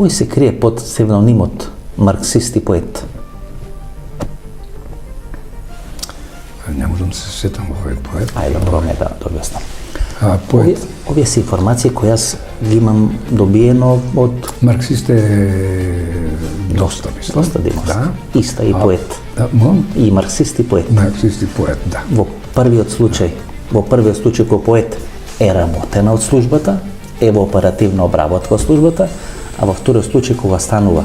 Кој се крие под псевдонимот марксист и поет? Не можам да се сетам овој поет. Ајде да пробаме да објаснам. Поет. Овие се информации кои јас ги имам добиено од Марксист е доста, мислам. Доста Димовски. Да. Иста и поет. Да, И марксист и поет. Марксист и поет, да. Во првиот случај кој поет е работена од службата, е во оперативна обработка од службата, а во вториот случај кога станува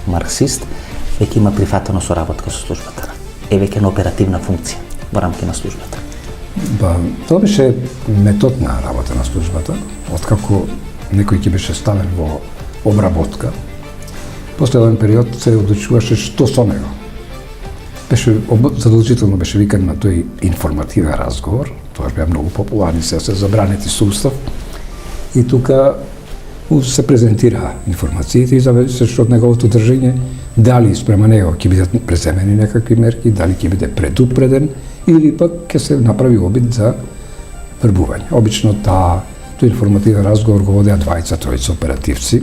марксист, веќе има прифатено соработка со службата. Е веќе на оперативна функција во рамки на службата. Тоа беше метод на работа на службата, откако некој ќе беше ставен во обработка. После овој период се одлучуваше што со него. Задолжително беше викан на тој информативен разговор, тоа беа многу популарни, се забранети сустав, и тука се презентира информациите и зависеше од неговото држање, дали спрема него ќе бидат преземени некакви мерки, дали ќе биде предупреден или пак ќе се направи обид за вербување. Обично тој информативен разговор го водеа двајца, тројца оперативци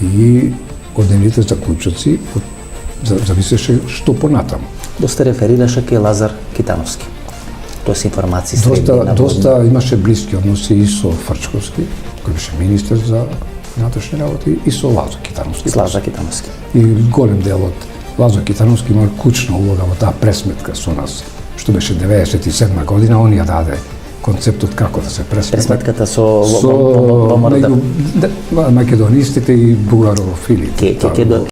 и од нивните заклучоци зависеше што понатаму. Доста реферираше кај Лазар Китановски. Тоа се информации Доста имаше блиски односи и со Фрчковски, кој беше министер за внатрешни работи, и со Лазо Китановски. И голем дел од Лазо Китановски има клучна улога во таа пресметка со нас, што беше 97 година, он ја даде концептот како да се пресметка. Пресметката со македонистите и бугарофилите.